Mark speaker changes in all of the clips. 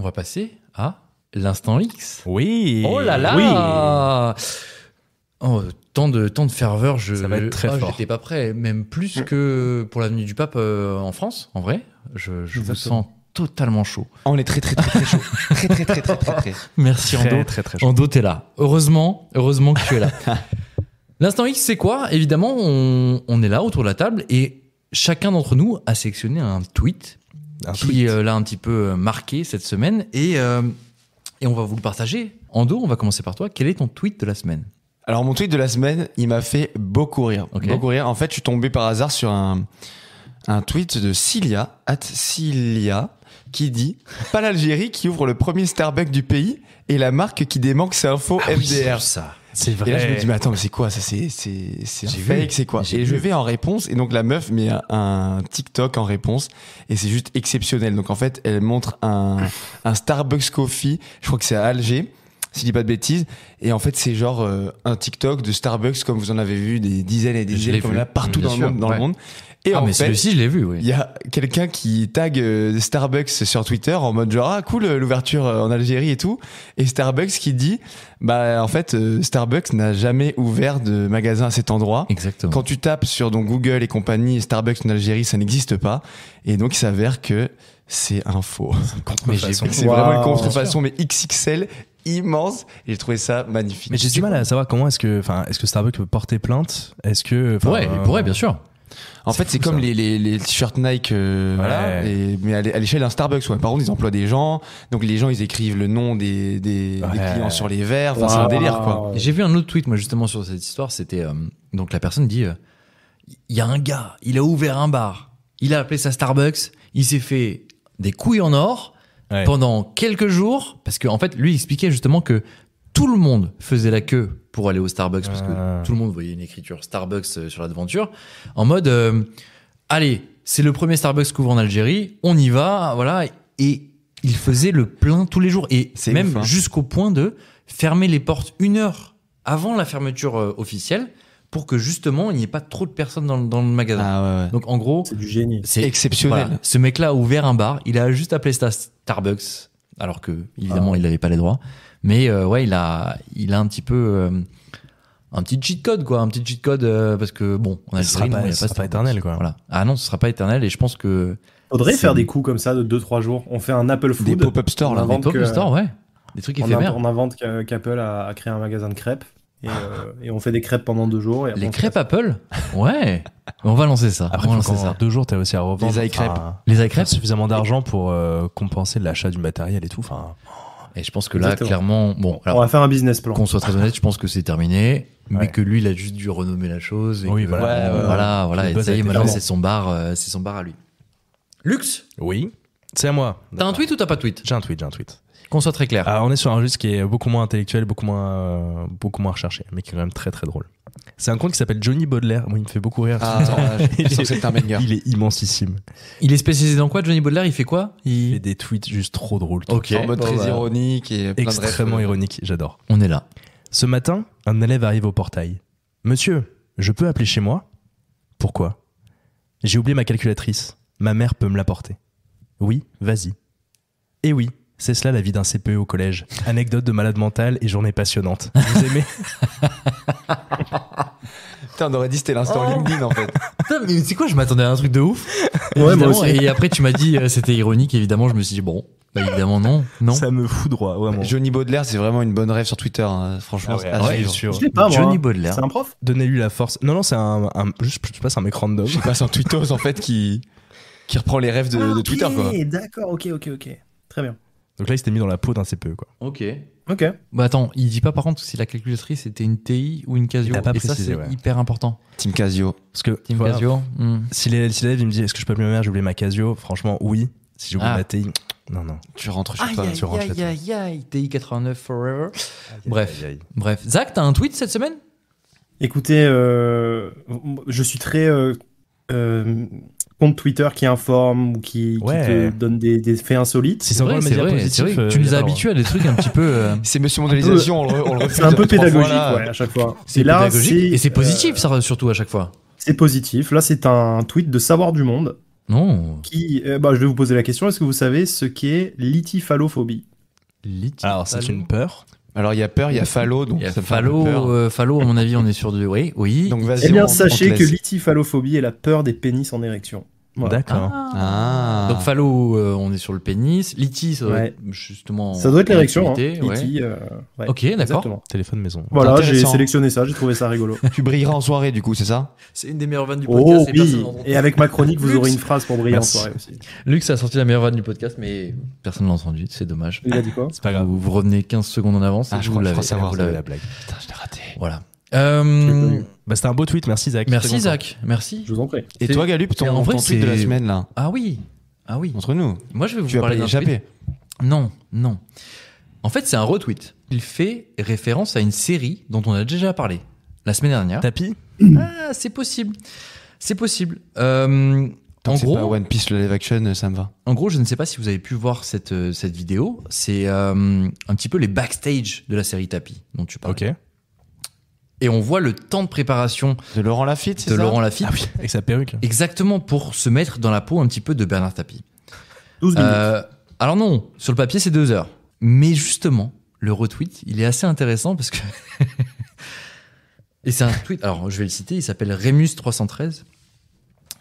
Speaker 1: va passer à l'instant X.
Speaker 2: Oui.
Speaker 1: Oh là là. Oh, tant de ferveur,
Speaker 2: Ça va être très fort.
Speaker 1: j'étais pas prêt, même plus que pour l'avenue du Pape en France, en vrai. Je vous sens totalement chaud.
Speaker 3: On est très chaud. Très.
Speaker 1: Merci Ando.
Speaker 2: Très chaud.
Speaker 1: Ando, t'es là. Heureusement que tu es là. L'instant X, c'est quoi ? Évidemment, on est là autour de la table et chacun d'entre nous a sélectionné un tweet qui l'a un petit peu marqué cette semaine et on va vous le partager. Ando, on va commencer par toi. Quel est ton tweet de la semaine ?
Speaker 3: Alors mon tweet de la semaine, il m'a fait beaucoup rire.
Speaker 1: Ok.
Speaker 3: Beaucoup rire. En fait, je suis tombé par hasard sur un tweet de Cilia, @Cilia, qui dit « Pas l'Algérie qui ouvre le premier Starbucks du pays et la marque qui démanque ses infos MDR. »
Speaker 1: ça.
Speaker 2: C'est vrai.
Speaker 3: Et là, je me dis, mais attends, mais c'est quoi ça? C'est un fake, c'est quoi? Et je vais en réponse, et donc la meuf met un TikTok en réponse, et c'est juste exceptionnel. Donc en fait, elle montre un Starbucks Coffee, je crois que c'est à Alger, si je dis pas de bêtises, et en fait, c'est genre un TikTok de Starbucks, comme vous en avez vu des dizaines et des dizaines, comme là, partout dans le monde. Et
Speaker 1: Ah,
Speaker 3: en
Speaker 1: mais
Speaker 3: fait,
Speaker 1: celui-ci, je l'ai vu, oui.
Speaker 3: il y a quelqu'un qui tag Starbucks sur Twitter en mode genre ah cool l'ouverture en Algérie et tout, et Starbucks qui dit bah en fait Starbucks n'a jamais ouvert de magasin à cet endroit.
Speaker 1: Exactement.
Speaker 3: Quand tu tapes sur donc Google et compagnie Starbucks en Algérie, ça n'existe pas, et donc il s'avère que c'est un faux.
Speaker 1: Mais j'ai vu.
Speaker 3: C'est vraiment une contrefaçon mais XXL immense, et j'ai trouvé ça magnifique.
Speaker 2: Mais j'ai du mal à savoir comment est-ce que Starbucks peut porter plainte. Est-ce que
Speaker 1: Il pourrait, bien sûr.
Speaker 3: En fait, c'est
Speaker 2: fou,
Speaker 3: comme
Speaker 2: ça.
Speaker 3: les t-shirts Nike, voilà, mais à l'échelle d'un Starbucks. Ouais. Par contre, ils emploient des gens, donc les gens ils écrivent le nom des clients sur les verres. Enfin, c'est un délire, quoi.
Speaker 1: Et j'ai vu un autre tweet, moi, justement, sur cette histoire. C'était donc la personne dit il y a un gars, il a ouvert un bar, il a appelé ça Starbucks, il s'est fait des couilles en or pendant quelques jours, parce qu'en fait, lui il expliquait justement que tout le monde faisait la queue pour aller au Starbucks, parce que tout le monde voyait une écriture Starbucks sur la devanture, en mode allez, c'est le premier Starbucks qu'ouvre en Algérie, on y va, voilà. Et il faisait le plein tous les jours, et
Speaker 3: C'est
Speaker 1: même
Speaker 3: ouf, hein.
Speaker 1: jusqu'au point de fermer les portes 1 heure avant la fermeture officielle, pour que justement il n'y ait pas trop de personnes dans le magasin.
Speaker 3: Ah ouais.
Speaker 1: Donc en gros,
Speaker 4: C'est du génie.
Speaker 1: c'est
Speaker 3: Exceptionnel.
Speaker 1: voilà, ce mec-là a ouvert un bar, il a juste appelé ça Starbucks, alors que évidemment il n'avait pas les droits. Mais ouais, il a un petit peu un petit cheat code, quoi, un petit cheat code parce que bon, on a
Speaker 2: Ce sera pas éternel, quoi.
Speaker 1: Voilà. Ah non, ce sera pas éternel, et je pense que
Speaker 4: Faudrait
Speaker 1: c'est-
Speaker 4: faire des coups comme ça de 2-3 jours. On fait un Apple Food.
Speaker 3: Des pop-up stores, là.
Speaker 4: On invente
Speaker 1: des pop-up
Speaker 4: que-
Speaker 1: stores, ouais, des trucs éphémères.
Speaker 4: On invente qu'Apple a créé un magasin de crêpes. Et on fait des crêpes pendant 2 jours. Et après,
Speaker 1: Les
Speaker 4: on se
Speaker 1: crêpes
Speaker 4: casse.
Speaker 1: Apple, ouais, on va lancer ça.
Speaker 2: Après,
Speaker 1: on va
Speaker 2: faut
Speaker 1: lancer
Speaker 2: qu'en
Speaker 1: ça.
Speaker 2: 2 jours, t'as aussi à revendre.
Speaker 3: Les iCrêpes.
Speaker 1: Les iCrêpes,
Speaker 2: Suffisamment d'argent pour compenser l'achat du matériel et tout. Enfin,
Speaker 1: et je pense que là,
Speaker 4: Exactement.
Speaker 1: clairement, bon,
Speaker 4: On
Speaker 1: alors
Speaker 4: va faire un business plan.
Speaker 1: qu'on soit très honnête, je pense que c'est terminé, mais
Speaker 2: Ouais.
Speaker 1: que lui, il a juste dû renommer la chose. Et
Speaker 2: Oui,
Speaker 1: que,
Speaker 2: voilà.
Speaker 1: voilà,
Speaker 2: Le
Speaker 1: et
Speaker 2: buzz
Speaker 1: ça
Speaker 2: a
Speaker 1: y est,
Speaker 2: été
Speaker 1: maintenant,
Speaker 2: fait.
Speaker 1: c'est son bar à lui. Lux,
Speaker 2: oui, c'est à moi.
Speaker 1: t'as un tweet ou t'as pas de tweet?
Speaker 2: J'ai un tweet.
Speaker 1: Qu'on soit très clair.
Speaker 2: Alors, on est sur un registre qui est beaucoup moins intellectuel, beaucoup moins recherché, mais qui est quand même très très drôle. C'est un compte qui s'appelle Johnny Baudelaire. Moi, il me fait beaucoup rire.
Speaker 3: Ah, je sens que c'est un banger.
Speaker 2: Il est immensissime.
Speaker 1: Il est spécialisé dans quoi, Johnny Baudelaire? Il fait quoi?
Speaker 2: Il fait des tweets juste trop drôles.
Speaker 1: Ok.
Speaker 3: En mode
Speaker 1: Bon,
Speaker 3: très
Speaker 1: bah,
Speaker 3: ironique et plein de
Speaker 2: Extrêmement
Speaker 3: refs.
Speaker 2: ironique, j'adore.
Speaker 1: On est là.
Speaker 2: Ce matin, un élève arrive au portail. Monsieur, je peux appeler chez moi? Pourquoi? J'ai oublié ma calculatrice. Ma mère peut me l'apporter. Oui, vas-y. Eh oui, c'est cela la vie d'un CPE au collège. Anecdote de malade mental et journée passionnante. Vous aimez?
Speaker 3: Putain, on aurait dit c'était l'instant LinkedIn en fait.
Speaker 1: Putain, mais c'est quoi? Je m'attendais à un truc de ouf.
Speaker 4: Ouais, moi
Speaker 1: Évidemment,
Speaker 4: aussi.
Speaker 1: et après, tu m'as dit c'était ironique. Évidemment, je me suis dit bon, bah évidemment non.
Speaker 2: Ça me fout droit, vraiment.
Speaker 3: Johnny Baudelaire, c'est vraiment une bonne rêve sur Twitter, hein. Franchement.
Speaker 2: Ah ouais,
Speaker 3: c'est à
Speaker 2: ouais,
Speaker 3: suivre.
Speaker 2: sûr.
Speaker 4: Je l'ai pas, moi.
Speaker 1: Johnny Baudelaire.
Speaker 4: C'est un prof?
Speaker 2: Donnez-lui la force. Non, c'est je sais pas, c'est un mec random.
Speaker 3: Je sais pas, c'est un tweetos en fait qui reprend les rêves de Twitter, quoi.
Speaker 4: D'accord, ok. Très bien.
Speaker 2: Donc là, il s'était mis dans la peau d'un CPE, quoi.
Speaker 1: Ok.
Speaker 4: Ok.
Speaker 1: Bah attends, il dit pas par contre si la calculatrice était une TI ou une Casio.
Speaker 2: Il a pas
Speaker 1: et ça,
Speaker 2: précisé,
Speaker 1: c'est
Speaker 2: ouais.
Speaker 1: hyper important.
Speaker 3: Team Casio.
Speaker 2: Parce que,
Speaker 1: Team
Speaker 2: voilà,
Speaker 1: Casio.
Speaker 2: si l'élève, il me dit, est-ce que je peux appeler ma mère, j'ai oublié ma Casio? Franchement, oui. Si j'ai oublié
Speaker 1: Ah.
Speaker 2: ma TI, non.
Speaker 3: Tu rentres chez
Speaker 1: Aïe,
Speaker 3: toi.
Speaker 1: aïe,
Speaker 2: tu rentres chez
Speaker 1: aïe,
Speaker 2: toi.
Speaker 1: aïe, aïe, TI 89 forever. Bref.
Speaker 2: Aïe, aïe.
Speaker 1: Bref. Zach, t'as un tweet cette semaine?
Speaker 4: Écoutez, je suis très compte Twitter qui informe ou qui
Speaker 2: Ouais.
Speaker 4: te donne des faits insolites.
Speaker 2: Si c'est encore le
Speaker 1: c'est
Speaker 2: média
Speaker 1: vrai,
Speaker 2: positif,
Speaker 1: c'est vrai. Tu
Speaker 2: il y
Speaker 1: nous
Speaker 2: a
Speaker 1: as
Speaker 2: pas le
Speaker 1: habitués à des trucs un petit peu.
Speaker 3: C'est Monsieur Mondialisation, on le refuse.
Speaker 4: C'est un peu
Speaker 3: 3 fois,
Speaker 4: pédagogique,
Speaker 3: là.
Speaker 4: ouais, à chaque fois.
Speaker 1: C'est
Speaker 4: Et là,
Speaker 1: pédagogique et c'est positif, ça, surtout à chaque fois.
Speaker 4: C'est positif. Là, c'est un tweet de Savoir du Monde
Speaker 1: Non.
Speaker 4: Je vais vous poser la question. Est-ce que vous savez ce qu'est lithifallophobie?
Speaker 2: Alors, c'est une peur.
Speaker 3: Alors, il y a peur, il y a phallo. Donc
Speaker 1: Il y a
Speaker 3: ça fait un peu peur.
Speaker 1: phallo, à mon avis, on est sur du. Oui.
Speaker 3: Donc, vas-y,
Speaker 4: Eh bien,
Speaker 3: on
Speaker 4: sachez
Speaker 3: te
Speaker 4: que
Speaker 3: laisse.
Speaker 4: lithifallophobie est la peur des pénis en érection. Voilà.
Speaker 2: D'accord.
Speaker 3: Ah.
Speaker 1: Donc phallo, on est sur le pénis. Lithy, ça doit être justement.
Speaker 4: Ça doit être l'érection. Hein.
Speaker 1: l'activité, ouais.
Speaker 4: Lithy, ouais.
Speaker 1: Ok, d'accord.
Speaker 4: Exactement.
Speaker 2: Téléphone maison.
Speaker 4: Voilà, j'ai
Speaker 3: Intéressant.
Speaker 4: sélectionné ça. J'ai trouvé ça rigolo.
Speaker 3: Tu brilleras en soirée, du coup, c'est ça?
Speaker 1: C'est une des meilleures vannes du podcast.
Speaker 4: Oh
Speaker 1: et personne
Speaker 4: oui.
Speaker 1: n'entend.
Speaker 4: Et avec ma chronique, vous aurez une phrase pour briller
Speaker 2: Merci.
Speaker 4: en soirée aussi.
Speaker 1: Lux a sorti la meilleure vanne du podcast, mais personne l'a entendu. C'est dommage.
Speaker 4: Il a dit quoi?
Speaker 2: C'est pas grave.
Speaker 1: Vous revenez 15 secondes en avance.
Speaker 3: Ah,
Speaker 1: et
Speaker 3: je
Speaker 1: vous
Speaker 3: crois
Speaker 1: l'avez.
Speaker 3: savoir,
Speaker 1: Vous
Speaker 3: ça,
Speaker 1: l'avez.
Speaker 3: la blague. Putain, je l'ai raté.
Speaker 1: Voilà.
Speaker 2: Bah, c'était un beau tweet, merci Zach.
Speaker 1: Merci
Speaker 2: Très content.
Speaker 1: Zach, merci.
Speaker 4: Je vous en prie.
Speaker 3: Et
Speaker 1: C'est-
Speaker 3: toi, Galup,
Speaker 1: Et en
Speaker 3: ton
Speaker 1: vrai,
Speaker 3: tweet de la
Speaker 1: c'est-
Speaker 3: semaine, là,
Speaker 1: Ah oui.
Speaker 3: entre nous,
Speaker 1: Moi, je vais vous
Speaker 3: tu vas pas
Speaker 1: parler
Speaker 3: y
Speaker 1: d'un tweet.
Speaker 3: échapper.
Speaker 1: Non. En fait, c'est un retweet. Il fait référence à une série dont on a déjà parlé la semaine dernière.
Speaker 2: Tapis.
Speaker 1: Ah, c'est possible.
Speaker 3: Tant
Speaker 1: En
Speaker 3: que c'est pas
Speaker 1: gros,
Speaker 3: One Piece, le live action, ça me va.
Speaker 1: je ne sais pas si vous avez pu voir cette vidéo. C'est un petit peu les backstage de la série Tapis dont tu parles.
Speaker 2: Ok.
Speaker 1: Et on voit le temps de préparation
Speaker 3: De Laurent Lafitte, c'est
Speaker 1: de
Speaker 3: ça?
Speaker 1: Laurent Lafitte.
Speaker 2: Ah oui, avec sa perruque.
Speaker 1: Exactement pour se mettre dans la peau un petit peu de Bernard Tapie.
Speaker 4: 12 minutes.
Speaker 1: Alors non, sur le papier c'est 2 heures. Mais justement, le retweet, il est assez intéressant parce que... Et c'est un tweet, alors je vais le citer, il s'appelle Rémus313.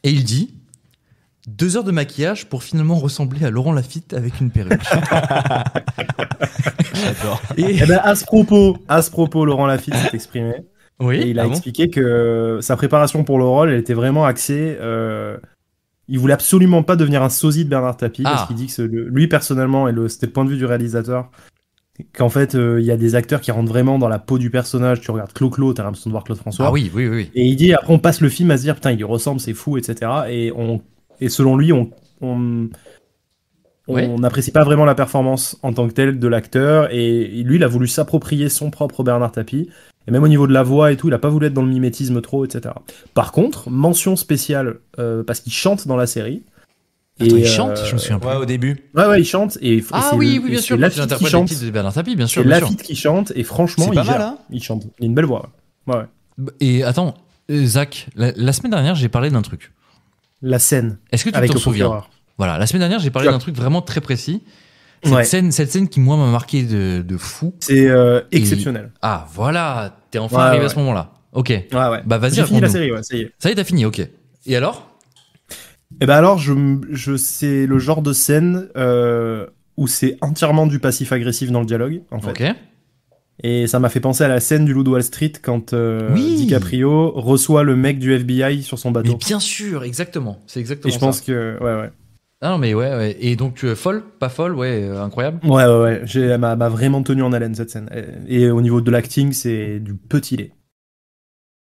Speaker 1: Et il dit 2 heures de maquillage pour finalement ressembler à Laurent Lafitte avec une perruque.
Speaker 2: J'adore.
Speaker 1: Et...
Speaker 4: Eh ben, à ce propos, Laurent Lafitte s'est exprimé.
Speaker 1: Oui,
Speaker 4: Et il a
Speaker 1: ah bon
Speaker 4: expliqué que sa préparation pour le rôle, elle était vraiment axée. Il voulait absolument pas devenir un sosie de Bernard Tapie
Speaker 1: Ah.
Speaker 4: parce qu'il dit que lui personnellement, c'était le point de vue du réalisateur, qu'en fait il y a des acteurs qui rentrent vraiment dans la peau du personnage. Tu regardes Clo-Clo, t'as l'impression de voir Claude François.
Speaker 1: Ah oui.
Speaker 4: Et il dit après on passe le film à se dire putain il lui ressemble, c'est fou, etc. Et selon lui on
Speaker 1: Ouais.
Speaker 4: n'apprécie pas vraiment la performance en tant que telle de l'acteur, et lui il a voulu s'approprier son propre Bernard Tapie, et même au niveau de la voix et tout il a pas voulu être dans le mimétisme trop, etc. Par contre mention spéciale parce qu'il chante dans la série.
Speaker 1: Attends, il chante, je me souviens plus.
Speaker 3: Ouais, au début.
Speaker 4: Ouais, il chante.
Speaker 1: Ah
Speaker 4: c'est
Speaker 1: oui,
Speaker 4: le-
Speaker 1: bien
Speaker 4: c'est
Speaker 1: sûr,
Speaker 4: Lafitte
Speaker 1: tu
Speaker 4: qui
Speaker 1: interprètes les
Speaker 4: chante.
Speaker 1: titres de Bernard Tapie, bien sûr.
Speaker 4: C'est
Speaker 1: bien sûr.
Speaker 4: Lafitte qui chante, et franchement
Speaker 3: C'est
Speaker 4: il
Speaker 3: pas
Speaker 4: gère.
Speaker 3: mal, hein.
Speaker 4: Il chante, il a une belle voix. Ouais.
Speaker 1: Et attends, Zach, la semaine dernière j'ai parlé d'un truc.
Speaker 4: La scène
Speaker 1: Est-ce que tu
Speaker 4: avec
Speaker 1: t'en
Speaker 4: le
Speaker 1: souviens?
Speaker 4: procureur.
Speaker 1: Voilà, la semaine dernière, j'ai parlé
Speaker 4: Tu as-
Speaker 1: d'un truc vraiment très précis.
Speaker 4: Ouais.
Speaker 1: Cette scène qui, moi, m'a marqué de fou.
Speaker 4: C'est exceptionnel.
Speaker 1: Ah, voilà, t'es enfin
Speaker 4: Ouais,
Speaker 1: arrivé
Speaker 4: ouais.
Speaker 1: à ce moment-là. Ok.
Speaker 4: Ouais.
Speaker 1: Bah, vas-y,
Speaker 4: J'ai fini la
Speaker 1: raconte-nous.
Speaker 4: série, ouais, ça y est.
Speaker 1: Ça y est, t'as fini, ok. Et alors?
Speaker 4: Et ben alors, c'est le genre de scène où c'est entièrement du passif-agressif dans le dialogue, en fait.
Speaker 1: Ok.
Speaker 4: Et ça m'a fait penser à la scène du Loup de Wall Street quand
Speaker 1: Oui.
Speaker 4: DiCaprio reçoit le mec du FBI sur son
Speaker 1: Mais
Speaker 4: bateau.
Speaker 1: bien sûr, exactement. C'est
Speaker 4: Et
Speaker 1: exactement
Speaker 4: je pense
Speaker 1: ça.
Speaker 4: que... Ouais.
Speaker 1: Ah non, mais ouais. Et donc, tu es folle? Pas folle? Ouais, incroyable.
Speaker 4: Ouais. Elle m'a vraiment tenu en haleine, cette scène. Et au niveau de l'acting, c'est du petit lait.